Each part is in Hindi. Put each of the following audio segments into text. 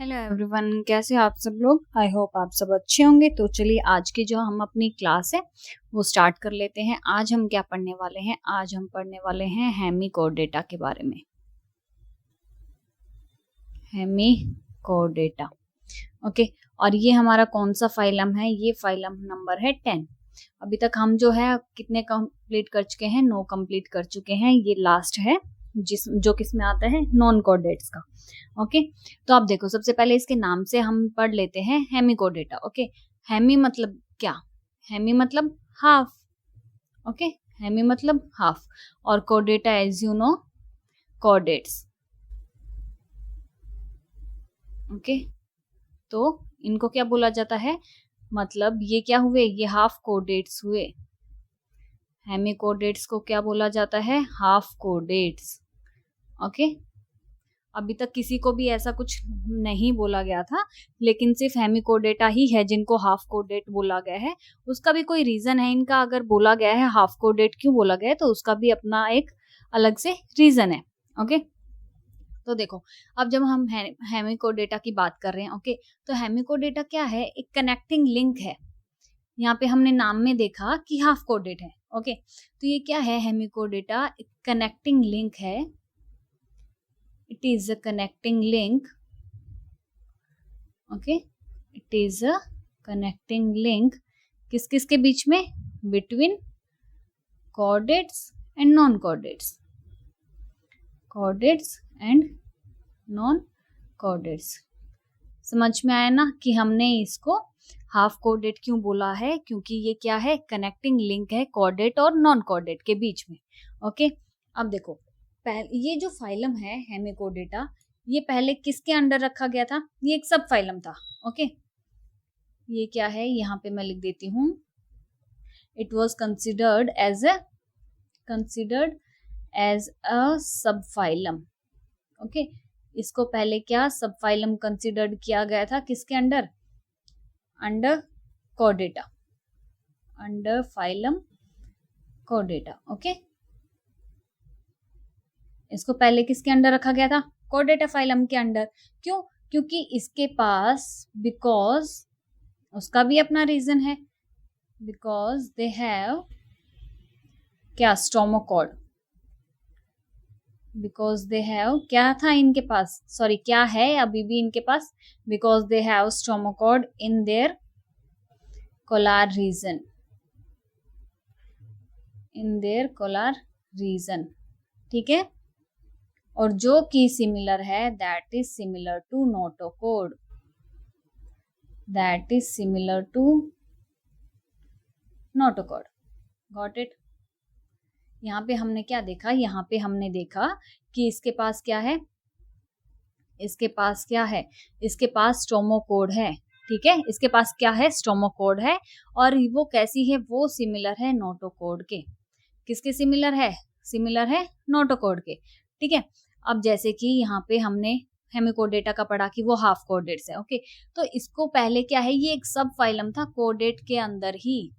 हेलो एवरीवन, कैसे हैं आप सब लोग। आई होप आप सब अच्छे होंगे। तो चलिए आज की जो हम अपनी क्लास है वो स्टार्ट कर लेते हैं। आज हम क्या पढ़ने वाले हैं? आज हम पढ़ने वाले हैं हेमिकोडेटा के बारे में। Hemichordata, okay. और ये हमारा कौन सा फाइलम है? ये फाइलम नंबर है 10। अभी तक हम जो है कितने कंप्लीट कर चुके हैं? 9 कंप्लीट कर चुके हैं। ये लास्ट है जो किस में आता है? नॉन कोडेट्स का। ओके, तो आप देखो, सबसे पहले इसके नाम से हम पढ़ लेते हैं हेमिकोडेटा। ओके, हेमी मतलब क्या? हेमी मतलब हाफ। ओके, हेमी मतलब हाफ। और कोडेटा as you know, chordates. Okay, तो इनको क्या बोला जाता है? मतलब ये क्या हुए? ये हाफ कोडेट्स हुए। हेमिकोडेट्स को क्या बोला जाता है? हाफ कोडेट्स। ओके, अभी तक किसी को भी ऐसा कुछ नहीं बोला गया था, लेकिन सिर्फ हेमिकोडेटा ही है जिनको हाफ कोडेट बोला गया है। उसका भी कोई रीजन है इनका, अगर बोला गया है हाफ कोडेट क्यों बोला गया है, तो उसका भी अपना एक अलग से रीजन है। ओके, तो देखो, अब जब हम हेमिकोडेटा की बात कर रहे हैं, ओके, तो हेमिकोडेटा क्या है? एक कनेक्टिंग लिंक है। यहाँ पे हमने नाम में देखा कि हाफ कोडेट है। ओके, तो ये क्या है? हेमिकोडेटा एक कनेक्टिंग लिंक है। It is a connecting link. Okay, it is a connecting link. किस किस के बीच में? Between chordates and non-chordates. Chordates and non-chordates. समझ में आया ना कि हमने इसको हाफ कोडेट क्यों बोला है? क्योंकि ये क्या है? कनेक्टिंग लिंक है कॉर्डेट और नॉन कॉर्डेट के बीच में। ओके, अब देखो, ये जो फाइलम है हेमिकोडेटा, ये पहले किसके अंडर रखा गया था? ये एक सब फाइलम था। ओके, ये क्या है? यहाँ पे मैं लिख देती हूँ, it was considered as a subphylum. Okay, इसको पहले क्या सब फाइलम कंसिडर्ड किया गया था? किसके under? Under कोडेटा, under phylum कोडेटा। Okay, इसको पहले किसके अंडर रखा गया था? कोडेटा फाइलम के अंडर। क्यों? क्योंकि इसके पास, बिकॉज उसका भी अपना रीजन है, बिकॉज दे हैव क्या? स्टोमोकोड। बिकॉज दे हैव, क्या था इनके पास? सॉरी, क्या है अभी भी इनके पास? Because they have stomochord in their collar region, in their collar region. ठीक है, और जो कि सिमिलर है, that is similar to notochord, that is similar to notochord. Got it? यहाँ पे हमने क्या देखा? यहाँ पे हमने देखा कि इसके पास क्या है? इसके पास क्या है? इसके पास स्टोमोकोड है। ठीक है, इसके पास क्या है? स्टोमोकोड है। और वो कैसी है? वो सिमिलर है नोटोकोड के। किसके सिमिलर है? सिमिलर है नोटोकोड के। ठीक है, अब जैसे कि यहाँ पे हमने हेमिकोडेटा का पढ़ा कि वो हाफ कोडेट्स है। ओके, तो इसको पहले क्या है? ये एक सब फाइलम था कोडेट के अंदर ही,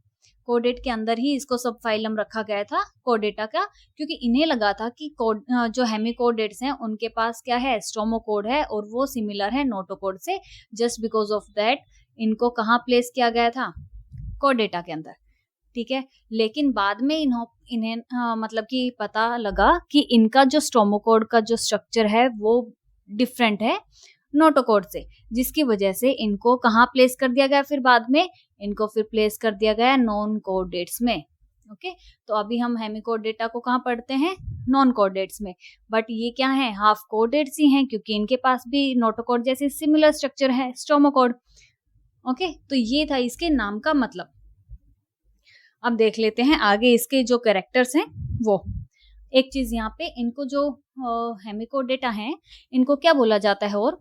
कोडेट के अंदर ही इसको सब फाइलम रखा गया था कोडेटा का, क्योंकि इन्हें लगा था कि जो हेमिकोडेट्स हैं उनके पास क्या है? स्टोमोकोड है और वो सिमिलर है नोटोकोड से। जस्ट बिकॉज ऑफ दैट इनको कहाँ प्लेस किया गया था? कोडेटा के अंदर। ठीक है, लेकिन बाद में इन्हें मतलब कि पता लगा कि इनका जो स्टोमोकोड का जो स्ट्रक्चर है वो डिफरेंट है नोटोकोड से, जिसकी वजह से इनको कहाँ प्लेस कर दिया गया? फिर बाद में इनको फिर प्लेस कर दिया गया नॉन कोडेट्स में। ओके, तो अभी हम हेमिकोडेटा को कहाँ पढ़ते हैं? नॉन कोडेट्स में। बट ये क्या है? हाफ कोडेट्स ही हैं, क्योंकि इनके पास भी नोटोकोड जैसे सिमिलर स्ट्रक्चर है, स्टोमोकोड। ओके, तो ये था इसके नाम का मतलब। अब देख लेते हैं आगे इसके जो कैरेक्टर्स हैं वो। एक चीज यहाँ पे, इनको जो हेमिकोडेटा है इनको क्या बोला जाता है? और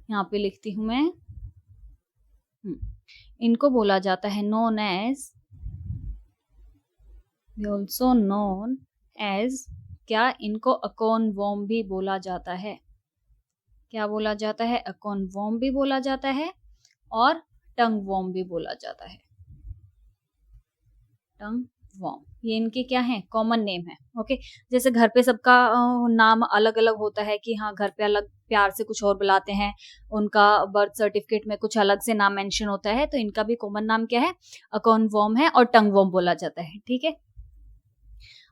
यहाँ पे लिखती हूं मैं, इनको बोला जाता है known as, also known as क्या? इनको अकोन वॉर्म भी बोला जाता है। क्या बोला जाता है? अकोन वॉर्म भी बोला जाता है और टंग वॉर्म भी बोला जाता है, टंग वर्म, ये इनके क्या है, कॉमन नेम है। ओके, जैसे घर पे सबका नाम अलग अलग होता है कि हाँ घर पे अलग प्यार से कुछ और बुलाते हैं, उनका बर्थ सर्टिफिकेट में कुछ अलग से नाम मेंशन होता है, तो इनका भी कॉमन नाम क्या है, अकॉर्न वर्म है और टंग वर्म बोला जाता है। ठीक है,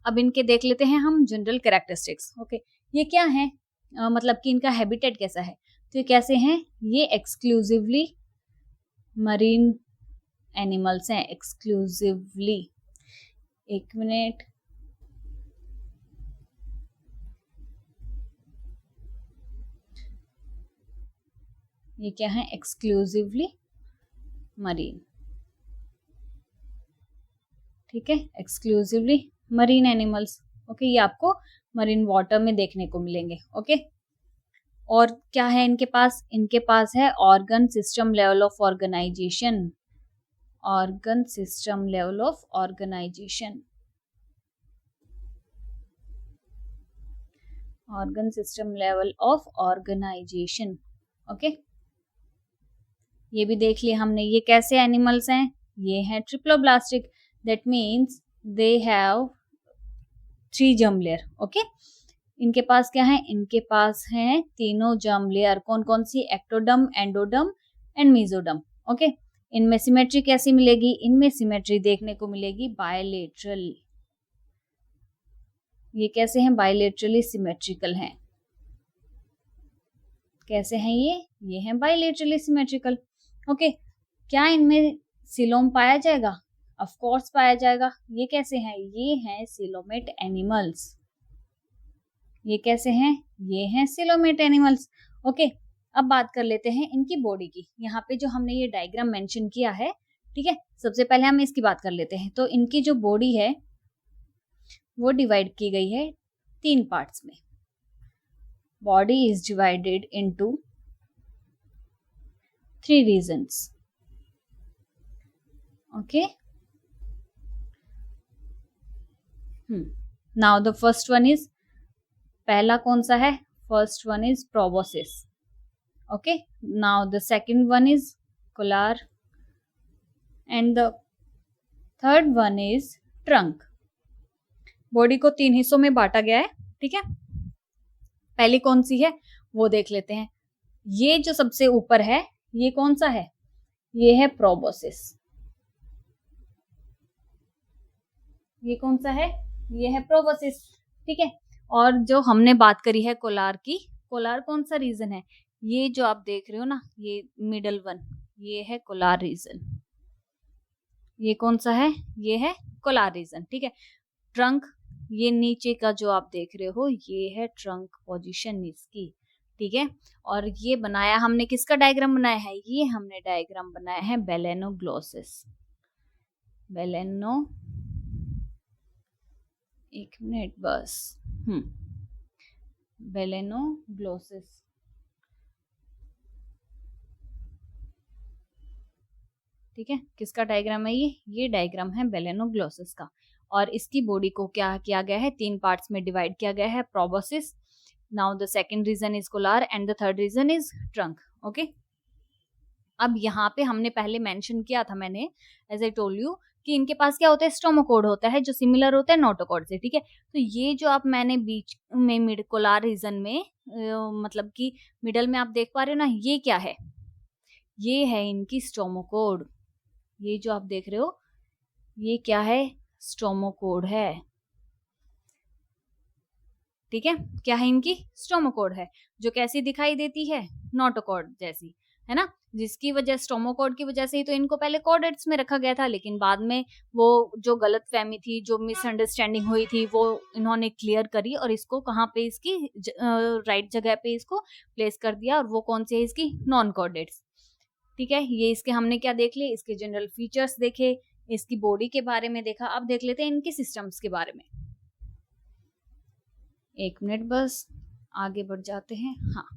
अब इनके देख लेते हैं हम जनरल कैरेक्टरिस्टिक्स। ओके, ये क्या है, मतलब कि इनका हैबिटेट कैसा है, तो ये कैसे हैं, ये एक्सक्लूसिवली मरीन एनिमल्स हैं, एक्सक्लूसिवली। एक मिनट, ये क्या है, एक्सक्लूसिवली मरीन। ठीक है, एक्सक्लूसिवली मरीन एनिमल्स। ओके, ये आपको मरीन वाटर में देखने को मिलेंगे। ओके, और क्या है इनके पास, इनके पास है organ system level of organisation, organ system level of organisation, organ system level of organisation. Okay, ये भी देख लिया हमने, ये कैसे एनिमल्स हैं, ये हैं triploblastic, that means they have 3 germ layer. Okay, इनके पास क्या है, इनके पास है तीनों जर्म लेयर, कौन कौन सी, ectoderm, endoderm and mesoderm. Okay, इनमें सिमेट्री कैसी मिलेगी, इनमें सिमेट्री देखने को मिलेगी बायलेटरल, ये कैसे हैं, बायलेटरली सिमेट्रिकल हैं। कैसे हैं ये हैं बायलेटरली सिमेट्रिकल। ओके, क्या इनमें सिलोम पाया जाएगा, ऑफ कोर्स पाया जाएगा। ये कैसे हैं, ये हैं सिलोमेट एनिमल्स, ये कैसे हैं, ये हैं सिलोमेट एनिमल्स। ओके, अब बात कर लेते हैं इनकी बॉडी की। यहाँ पे जो हमने ये डायग्राम मेंशन किया है, ठीक है, सबसे पहले हम इसकी बात कर लेते हैं। तो इनकी जो बॉडी है वो डिवाइड की गई है 3 पार्ट्स में। Body is divided into 3 regions. Okay, now the first one is, पहला कौन सा है, first one is proboscis. Okay, now the second one is collar and the third one is trunk. Body को 3 हिस्सों में बांटा गया है। ठीक है, पहली कौन सी है वो देख लेते हैं। ये जो सबसे ऊपर है ये कौन सा है, ये है प्रोबोसिस। ये कौन सा है, ये है प्रोबोसिस। ठीक है, और जो हमने बात करी है कोलार की, कोलार कौन सा रीजन है, ये जो आप देख रहे हो ना, ये मिडल वन, ये है कोलार रीजन। ये कौन सा है, ये है कोलार रीजन। ठीक है, ट्रंक, ये नीचे का जो आप देख रहे हो ये है ट्रंक पोजीशन इसकी। ठीक है, और ये बनाया हमने, किसका डायग्राम बनाया है, ये हमने डायग्राम बनाया है बेलेनोग्लोसिस, बेलेनो, एक मिनट बस, बेलेनोग्लोसिस। ठीक है, किसका डायग्राम है ये डायग्राम है बेलेनोग्लोसिस का। और इसकी बॉडी को क्या किया गया है, 3 पार्ट्स में डिवाइड किया गया है, proboscis, now the second region is collar and the third region is trunk. Okay, अब यहाँ पे हमने पहले मेंशन किया था मैंने, एज आई टोल्ड यू, कि इनके पास क्या होता है, स्टोमोकोड होता है जो सिमिलर होता है नोटोकोड से। ठीक है, तो ये जो आप मैंने बीच में मिड कोलार रीजन में मतलब कि मिडल में आप देख पा रहे हो ना, ये क्या है, ये है इनकी स्टोमोकोड। ये जो आप देख रहे हो ये क्या है, स्टोमोकोड है। ठीक है, क्या है, इनकी स्टोमोकोड है, जो कैसी दिखाई देती है, नोटोकोड जैसी, है ना, जिसकी वजह, स्टोमोकोड की वजह से ही तो इनको पहले कोडेट्स में रखा गया था, लेकिन बाद में वो जो गलत फहमी थी, जो मिसअंडरस्टैंडिंग हुई थी, वो इन्होंने क्लियर करी और इसको कहाँ पे, इसकी राइट जगह पे इसको प्लेस कर दिया, और वो कौन सी है, इसकी नॉन कोडेट्स। ठीक है, ये इसके हमने क्या देख लिए, इसके जनरल फीचर्स देखे, इसकी बॉडी के बारे में देखा। अब देख लेते हैं इनके सिस्टम्स के बारे में। एक मिनट बस, आगे बढ़ जाते हैं। हाँ,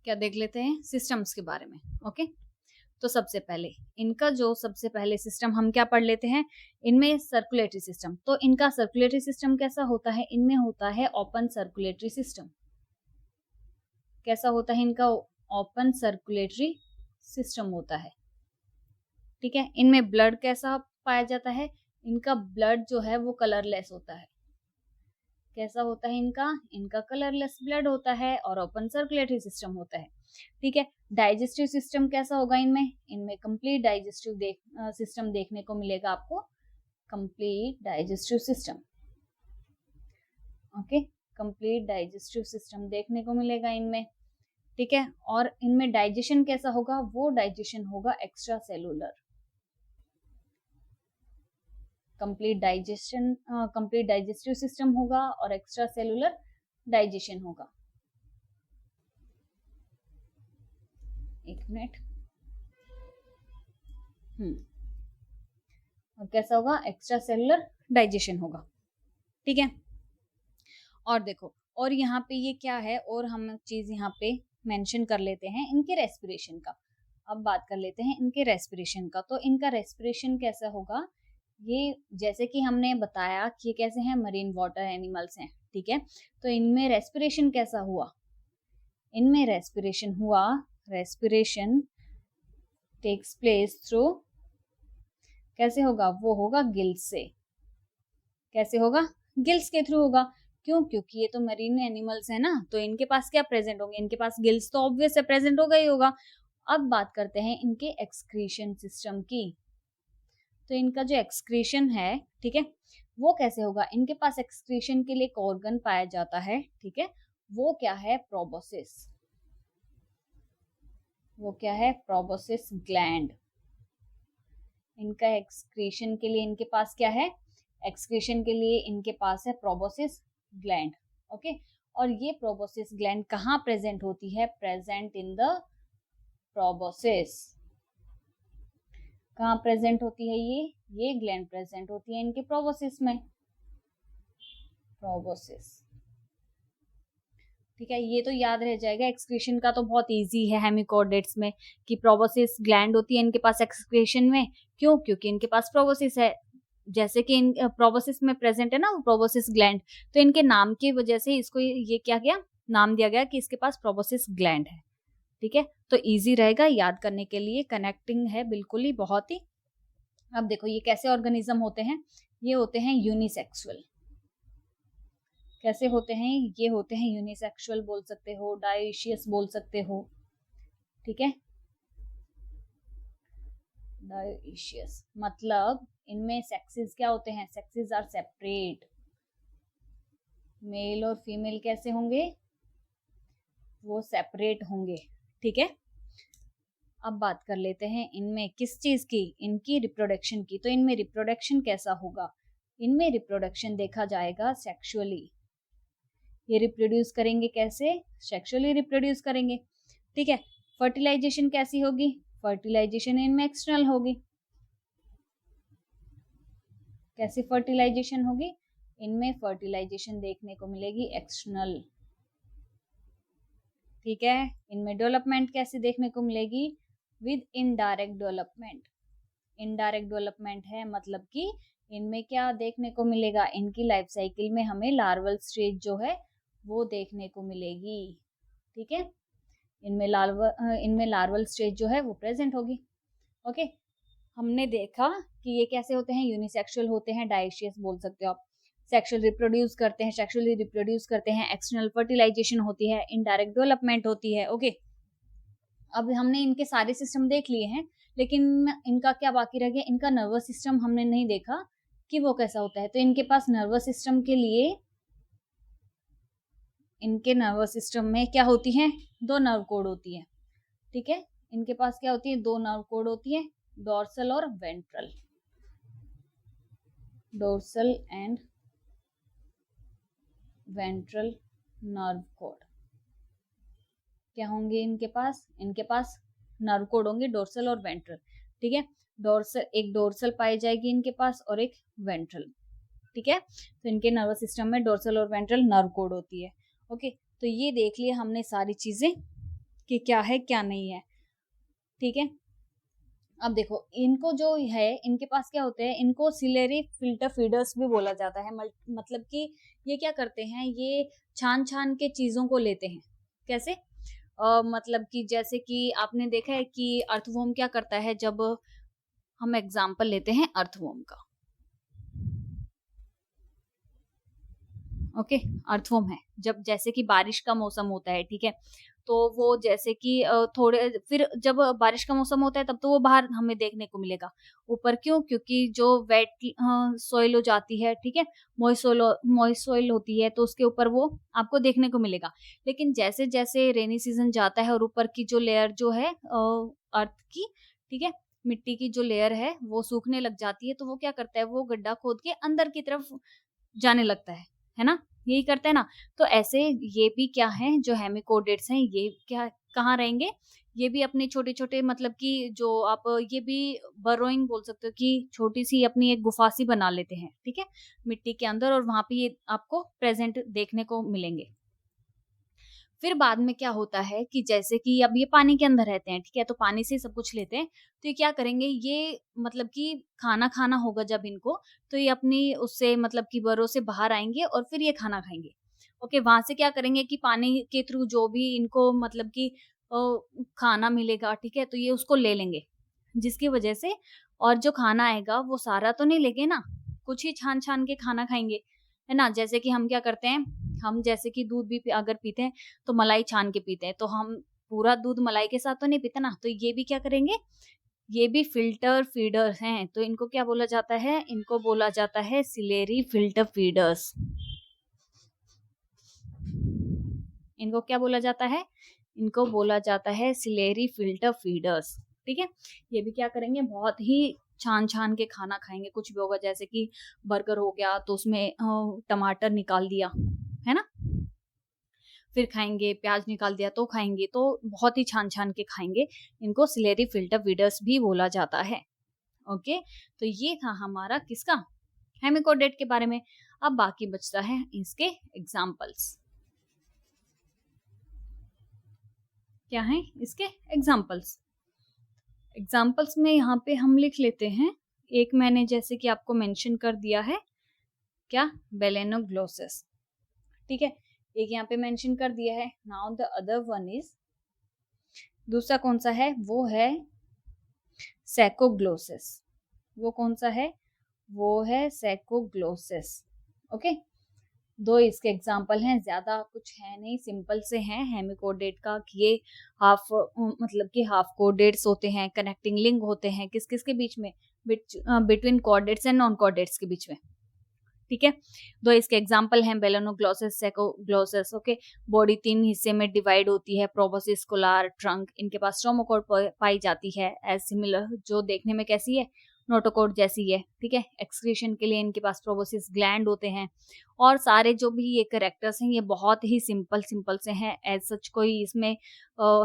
क्या देख लेते हैं सिस्टम्स के बारे में। ओके, तो सबसे पहले इनका जो सबसे पहले सिस्टम हम क्या पढ़ लेते हैं, इनमें सर्कुलेटरी सिस्टम। तो इनका सर्कुलेटरी सिस्टम कैसा होता है, इनमें होता है ओपन सर्कुलेटरी सिस्टम। कैसा होता है इनका, ओपन सर्कुलेटरी सिस्टम होता है। ठीक है, इनमें ब्लड कैसा पाया जाता है? इनका ब्लड जो है वो कलरलेस होता है। कैसा होता है इनका कलरलेस ब्लड होता है और ओपन सर्कुलेटरी सिस्टम होता है। ठीक है, डाइजेस्टिव सिस्टम कैसा होगा इनमें कंप्लीट डाइजेस्टिव सिस्टम देखने को मिलेगा आपको, complete digestive system. Okay, complete digestive system देखने को मिलेगा इनमें। ठीक है, और इनमें डाइजेशन कैसा होगा? वो डाइजेशन होगा extra cellular. Complete digestive system होगा और एक्स्ट्रा सेलुलर डाइजेशन होगा। एक मिनट। और कैसा होगा? एक्स्ट्रा सेलुलर डाइजेशन होगा। ठीक है, और देखो, और यहाँ पे ये क्या है, और हम चीज यहाँ पे मेंशन कर लेते हैं इनके रेस्पिरेशन का। अब बात कर लेते हैं इनके रेस्पिरेशन का। तो इनका रेस्पिरेशन कैसा होगा? ये जैसे कि हमने बताया कि ये कैसे हैं, मरीन वाटर एनिमल्स हैं। ठीक है, तो इनमें रेस्पिरेशन कैसा हुआ? इनमें रेस्पिरेशन टेक्स प्लेस थ्रू, कैसे होगा? वो होगा गिल्स से। कैसे होगा? गिल्स के थ्रू होगा। क्यों? क्योंकि ये तो मरीन एनिमल्स है ना, तो इनके पास क्या प्रेजेंट होंगे? इनके पास गिल्स तो ऑब्वियस है, प्रेजेंट होगा ही होगा। अब बात करते हैं इनके एक्सक्रीशन सिस्टम की। तो इनका जो एक्सक्रीशन है, ठीक है, वो कैसे होगा? इनके पास एक्सक्रीशन के लिए एक ऑर्गन पाया जाता है। ठीक है, वो क्या है? प्रोबोसिस। वो क्या है? Proboscis gland. इनका एक्सक्रीशन के लिए इनके पास क्या है? एक्सक्रीशन के लिए इनके पास है प्रोबोसिस ग्लैंड। ओके, और ये प्रोबोसिस ग्लैंड कहाँ प्रेजेंट होती है? Present in the proboscis. कहाँ प्रेजेंट होती है ये ग्लैंड प्रेजेंट होती है इनके प्रोबोसिस में। प्रोबोसिस, ठीक है, ये तो याद रह जाएगा। एक्सक्रीशन का तो बहुत इजी है हेमिकोडेट्स में, कि प्रोबोसिस ग्लैंड होती है इनके पास एक्सक्रीशन में। क्यों? क्योंकि इनके पास प्रोबोसिस है। जैसे कि इन प्रोबोसिस में प्रेजेंट है ना प्रोबोसिस ग्लैंड, तो इनके नाम की वजह से इसको ये क्या गया, नाम दिया गया कि इसके पास प्रोबोसिस ग्लैंड है। ठीक है, तो इजी रहेगा याद करने के लिए, कनेक्टिंग है बिल्कुल ही, बहुत ही। अब देखो ये कैसे ऑर्गेनिज्म होते हैं? ये होते हैं यूनिसेक्सुअल। कैसे होते हैं? ये होते हैं यूनिसेक्सुअल बोल सकते हो, डायोइशियस बोल सकते हो। ठीक है, डायोइशियस मतलब इनमें सेक्सेस क्या होते हैं? Sexes are separate. मेल और फीमेल कैसे होंगे? वो सेपरेट होंगे। ठीक है, अब बात कर लेते हैं इनमें किस चीज की? इनकी रिप्रोडक्शन की। तो इनमें रिप्रोडक्शन कैसा होगा? इनमें रिप्रोडक्शन देखा जाएगा सेक्सुअली। ये रिप्रोड्यूस करेंगे कैसे? सेक्सुअली रिप्रोड्यूस करेंगे। ठीक है, फर्टिलाइजेशन कैसी होगी? फर्टिलाइजेशन इनमें एक्सटर्नल होगी। कैसी फर्टिलाइजेशन होगी? इनमें फर्टिलाइजेशन देखने को मिलेगी एक्सटर्नल। ठीक है, इनमें डेवलपमेंट कैसे देखने को मिलेगी? With indirect development. Indirect development है मतलब कि इनमें क्या देखने को मिलेगा? इनकी लाइफ साइकिल में हमें लार्वल स्टेज जो है वो देखने को मिलेगी। ठीक है, इनमें लार्वल स्टेज जो है वो प्रेजेंट होगी। ओके, हमने देखा कि ये कैसे होते हैं? यूनिसेक्सुअल होते हैं, डायोइशियस बोल सकते हो आप। सेक्सुअली रिप्रोड्यूस करते हैं, एक्सटर्नल फर्टिलाइजेशन होती है, इनडायरेक्ट डेवलपमेंट होती है। ओके, अब हमने इनके सारे सिस्टम देख लिए हैं, लेकिन इनका क्या बाकी रह गया? इनका नर्वस सिस्टम हमने नहीं देखा कि वो कैसा होता है। तो इनके पास नर्वस सिस्टम के लिए, इनके नर्वस सिस्टम में क्या होती है? 2 नर्व कोड होती है। ठीक है, इनके पास क्या होती है? 2 नर्व कोड होती है, डोर्सल और ventral. Dorsal and ventral nerve code क्या होंगे इनके पास? इनके पास नर्व कोड होंगे डोर्सल और वेंट्रल। ठीक है, एक डोर्सल पाई जाएगी इनके पास और एक वेंट्रल। ठीक है, तो इनके नर्वस सिस्टम में डोर्सल और वेंट्रल नर्व कोड होती है। ओके, तो ये देख लिया हमने सारी चीजें कि क्या है क्या नहीं है। ठीक है, अब देखो इनको जो है, इनके पास क्या होते हैं? इनको सिलेरी फिल्टर फीडर्स भी बोला जाता है। मतलब कि ये क्या करते हैं? ये छान छान के चीजों को लेते हैं। कैसे? मतलब कि जैसे कि आपने देखा है कि अर्थवर्म क्या करता है, जब हम एग्जाम्पल लेते हैं अर्थवर्म का। ओके, अर्थवर्म है जब जैसे कि बारिश का मौसम होता है, ठीक है, तो वो जैसे कि थोड़े फिर जब बारिश का मौसम होता है तब तो वो बाहर हमें देखने को मिलेगा ऊपर। क्यों? क्योंकि जो वेट सॉइल हो जाती है, ठीक है, मॉइस्ट सॉइल होती है, तो उसके ऊपर वो आपको देखने को मिलेगा। लेकिन जैसे जैसे रेनी सीजन जाता है और ऊपर की जो लेयर जो है अर्थ की, ठीक है, मिट्टी की जो लेयर है वो सूखने लग जाती है, तो वो क्या करता है, वो गड्ढा खोद के अंदर की तरफ जाने लगता है ना? यही करता है ना? तो ऐसे ये भी क्या हैं, जो हेमिकोडेट्स हैं, ये क्या कहाँ रहेंगे? ये भी अपने छोटे-छोटे मतलब कि जो आप ये भी बरोइंग बोल सकते हो कि छोटी-सी अपनी एक गुफा-सी बना लेते हैं, ठीक है? मिट्टी के अंदर, और वहाँ पे ये आपको प्रेज़ेंट देखने को मिलेंगे। फिर बाद में क्या होता है कि जैसे कि अब ये पानी के अंदर रहते हैं, ठीक है? तो पानी से ही सब कुछ लेते हैं। तो ये क्या करेंगे, ये मतलब कि खाना खाना होगा जब इनको, तो ये अपनी उससे मतलब कि बरों से बाहर आएँगे और फिर ये खाना खाएँगे। ओके, वहाँ से क्या करेंगे कि पानी के थ्रू जो भी इनको मतलब कि खाना मिलेगा, ठीक है? तो ये उसको ले लेंगे, जिसकी वजह से और जो खाना आएगा वो सारा तो नहीं लेंगे ना, कुछ ही छान-छान के खाना खाएँगे, है ना? जैसे कि हम क्या करते हैं, हम जैसे कि दूध भी अगर पीते हैं तो मलाई छान के पीते हैं, तो हम पूरा दूध मलाई के साथ तो नहीं पीते ना, तो ये भी क्या करेंगे, ये भी फ़िल्टर फीडर्स हैं, तो इनको क्या बोला जाता है? इनको बोला जाता है सिलेरी फ़िल्टर फीडर्स। इनको क्या बोला जाता है? इनको बोला जाता है सिलेरी फ़िल्टर फीडर्स, ठीक है? ये भी क्या करेंगे, बहुत ही छान-छान के खाना खाएँगे, कुछ भी होगा जैसे कि बर्गर हो गया तो उसमें टमाटर निकाल दिया, है ना? फिर खाएँगे, प्याज़ निकाल दिया तो खाएँगे, तो बहुत ही छान-छान के खाएँगे। इनको सिलेरी फ़िल्टर फीडर्स भी बोला जाता है। ओके, तो ये था हमारा किसका? हेमिकोडेट के बारे में। अब बाकी बचता है इसके एग्ज़ाम्पल्स। क्या हैं इसके एग्ज़ाम्पल्स? एग्ज़ाम्पल्स में यहाँ पे हम लिख लेते हैं, एक मैंने जैसे कि आपको मेंशन कर दिया है, क्या? बेलेनोग्लोसस, ठीक है? एक यहाँ पे मेंशन कर दिया है। Now the other one is, दूसरा कौन-सा है? वो है सैकोग्लोसिस। वो कौन-सा है? वो है सैकोग्लोसिस। ओके? 2 इसके एग्ज़ाम्पल हैं, ज़्यादा कुछ है नहीं, सिंपल से हैं। हेमिकोडेट का कि ये मतलब कि हाफ कोडेट्स होते हैं, कनेक्टिंग लिंक होते हैं, किस-किस के बीच में? बिटवीन कोडेट्स एंड नॉन कोडेट्स के बीच में। ठीक है, 2 इसके एग्जाम्पल हैं, बेलेनोग्लोसस, सैकोग्लोसस। ओके, बॉडी 3 हिस्से में डिवाइड होती है, प्रोबोसिस, कोलार, ट्रंक। इनके पास स्ट्रोमाकोड पाई जाती है एज सिमिलर, जो देखने में कैसी है, नोटोकोड जैसी है। ठीक है, एक्सक्रीशन के लिए इनके पास प्रोबोसिस ग्लैंड होते हैं, और सारे जो भी ये कैरेक्टर्स हैं ये बहुत ही सिंपल सिंपल से हैं, एज सच कोई इसमें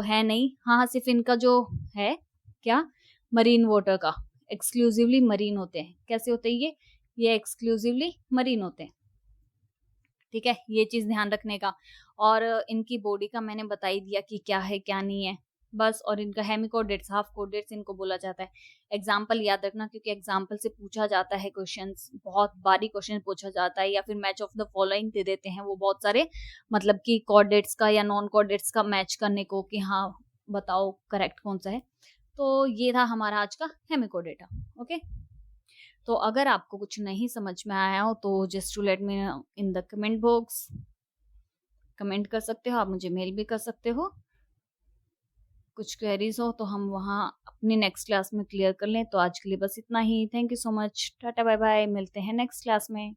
है नहीं। हाँ, सिर्फ इनका जो है क्या, मरीन वाटर का, एक्सक्लूसिवली मरीन होते हैं। कैसे होते हैं ये एक्सक्लूसिवली मरीन होते हैं। ठीक है, ये चीज़ ध्यान रखने का। और इनकी बॉडी का मैंने बता ही दिया कि क्या है, क्या नहीं है, बस। और इनका हेमिकोडेट्स, हाफ कोडेट्स इनको बोला जाता है। एग्ज़ाम्पल याद रखना, क्योंकि एग्ज़ाम्पल से पूछा जाता है क्वेश्चंस, बहुत बारीक क्वेश्चन पूछा जाता है, या फिर मैच ऑफ द फॉलोइंग दे देते हैं वो बहुत सारे, मतलब कि कोडेट्स का या नॉन कोडेट्स का मैच करने को, कि हाँ, बताओ करेक्ट कौन-सा है। तो ये था हमारा आज का हेमिकोडेटा। ओके? तो अगर आपको कुछ नहीं समझ में आया हो तो just to let me in the comment box, comment कर सकते हो, आप मुझे मेल भी कर सकते हो। कुछ क्वेरीज हो तो हम वहाँ अपनी नेक्स्ट क्लास में क्लियर कर लें। तो आज के लिए बस इतना ही। Thank you so much, tata bye bye, मिलते हैं नेक्स्ट क्लास में।